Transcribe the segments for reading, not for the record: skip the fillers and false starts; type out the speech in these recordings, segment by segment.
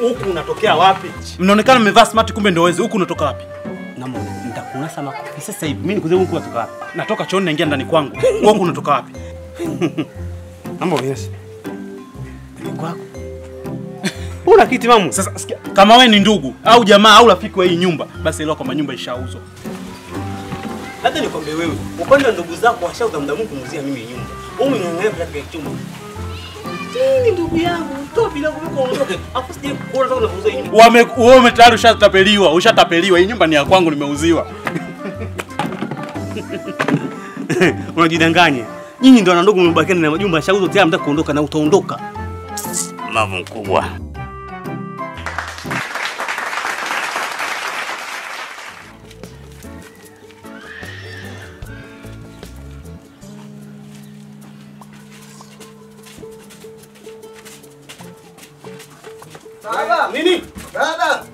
Huku unatokea wapi? Mnaonekana mmevaa smart kumbe ndio wezi. Huku unatoka wapi? Namo nitakunasa makofi sasa hivi. Mimi nikuze huku unatoka wapi? Natoka chooni naingia ndani kwangu. Huku unatoka wapi? Mambo yes. Ni kwako. Una kiti mamu. Sasa sikia, kama wewe ni ndugu au jamaa au rafiki wa hii nyumba, basi leo kama nyumba ishauzwa. Hata nikwambie wewe, upande wa ndugu zako washauza muda Mungu kumuzia mimi nyumba. Wewe unaniangalia katika chumba. Ni ndugu yangu, toa bila kuondoke. Hapo sije kuona sasa unakuuza hii nyumba. Wewe tayari ushatapeliwa. Hii nyumba ni ya kwangu, nimeuziwa. Unajidanganya. Nyinyi ndio ndugu mmebakiana na majumba yashauzo tayari mtaka kuondoka na utaondoka. Mavu mkubwa. Baba! Nini? Baba!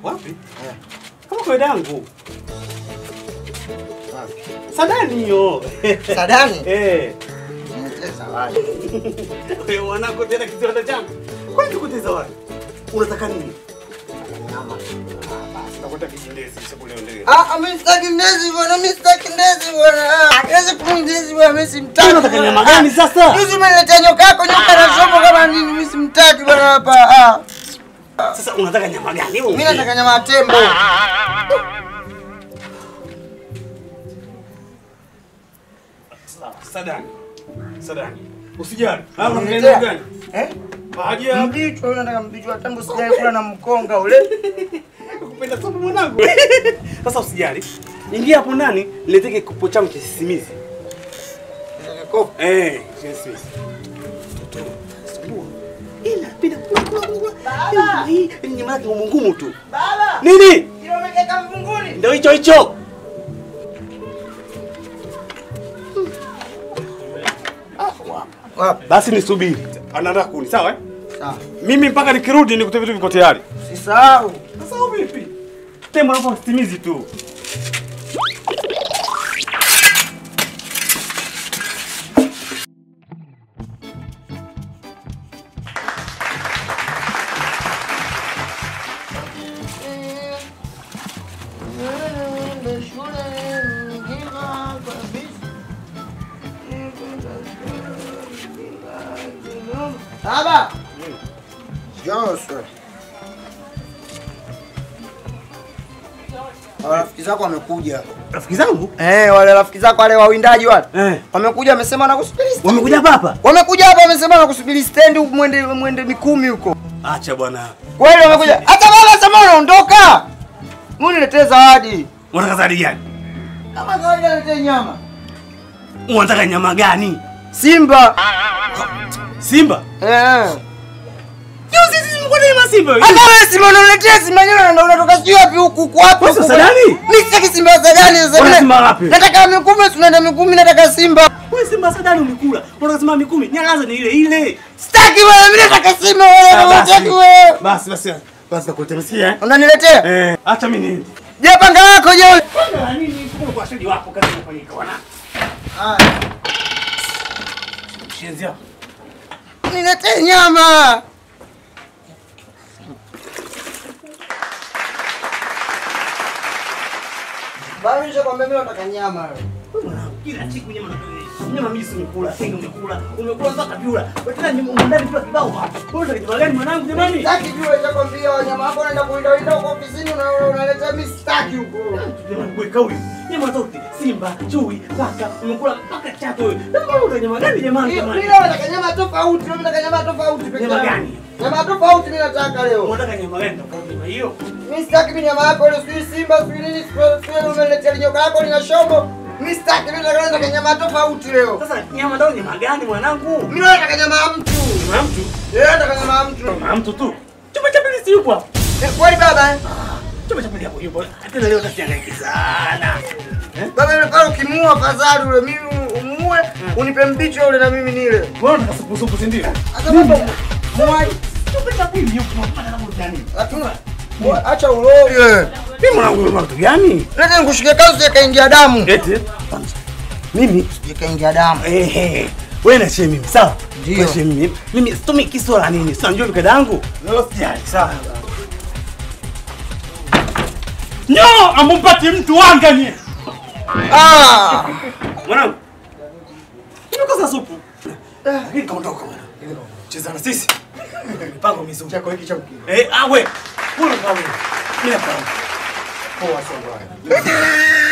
Wapi? Kama kwa dangu. Sadani hiyo. Sadani? Nimetesa wapi? Wewe wanako tena kitu changu. Kwani kuteza wapi? Unataka nini? Nyama. Basi nakuta kijindezi siku leo ndio. Mimi sitaki ndezi bwana, mimi sitaki ndezi bwana. Hawezi kumndezi bwana, mimi simtaki. Unataka nyama gani sasa? Hizi umeniletea nyoka yako, nyoka na shopo kama nini, mimi simtaki bwana hapa. Sasa unataka nyama gani wewe? Mimi nataka nyama ya tembo. Sadani. Usijali. Unataka nyama gani? Maji ya mbichwa, unataka mbichwa wa tembo, sijai kula na mkonga ule. kupenda sana mwanangu. Sasa usijali. Ingia hapo ndani, nileteke kopo changu cha sisimizi. Kopo? Sisimizi. Baba! Hii nyama yake ngumu tu. Baba! Nini? Ile umekeka mfunguni? Ndio hicho. Wapi? Basi nisubiri. Anaanza kuni, sawa eh? Sawa. Mimi mpaka nikirudi nikutoe vitu viko tayari. Usisahau. Sasa vipi? Tema hapo sitimizi tu. Baba! Joshua. Rafiki zako wamekuja. Rafiki zangu? Wale rafiki zako wale wawindaji wale. Wamekuja wamesema na kusubiri. Wamekuja hapa? Wamekuja hapa wamesema na kusubiri stand huko mwende Mikumi huko. Acha bwana. Kweli wamekuja. Hata baba sema unaondoka. Niletee zawadi. Unataka zawadi gani? Kama kawaida niletee nyama. Unataka nyama gani? Simba. Simba? Sisi mkono ni Simba. Hata wewe Simba unaletea Simba nyama ndio unatoka sijui wapi huku wapi. Sasa Sadani? Mimi sitaki Simba Sadani sasa. Simba wapi? Nataka Mikumi, tunaenda Mikumi, nataka Simba. Wewe Simba Sadani umekula. Unataka Simba Mikumi. Nyalaza ni ile. Sitaki wewe, mimi nataka Simba wewe. Sitaki wewe. Basi nakutemsia. Unaniletea? Acha mimi niende. Je, panga lako je? Panga nini? Kwa shudi wako kazi kufanyika wana. Shienzia. Niletee nyama. Bado nishakwambia mimi nataka nyama. Kila siku nyama nataka. Nyama mimi simekula, tenga umekula mpaka vyura. Wewe tena ndani kula kibao hapa. Wewe unataka kitu gani mwanangu jamani? Sitaki vyura, nishakwambia nyama yako naenda kuinda huko ofisini unaleta mimi sitaki huko. Jamani kuweka huyu. Nyama zote, simba, chui, paka, umekula mpaka chato wewe. Wewe unataka nyama gani jamani? Mimi nataka nyama tofauti, mimi nataka nyama tofauti pekee. Nyama gani? Nyama tofauti mimi nataka leo. Unataka nyama gani tofauti na hiyo? Mimi sitaki mimi nyama yako ile sijui simba sijui nini sijui umeletea nyoka yako lina shombo. Mimi sitaki, mimi nataka nyama tofauti leo. Sasa nyama ndio nyama gani mwanangu? Mimi nataka nyama ya mtu. Nyama ya mtu? Nataka nyama ya mtu. Nyama ya mtu tu. Chuma cha pili si yupo hapo. Kweli baba? Chuma cha pili hapo yupo. Hata leo tasihangaika sana. Baba yule pale ukimuua fadhali yule mimi umuue unipe mbicho yule na mimi nile. Wewe unataka supu si ndio? Sasa baba muai. Chuma cha pili yupo hapa na burudani. Hatuna. Acha ulole. Mimi mwanangu una kitu gani? Leta nikushikie kazi yakaingia damu. Eti. Mimi Ikaingia damu. wewe na shehe mimi, sawa? Ndio. Wewe shehe mimi. Mimi situmii kisu wala nini. Sio njoo mikada yangu. Usijali, sawa. Nyo, amumpati mtu wanga nye. Mwanangu. Nimekosa supu. Lakini kaondoka bwana. Cheza na sisi. Mipango mizuri. Chako hiki cha mkini. Wewe. Kula kwa wewe. Mimi hapa. Poa sana.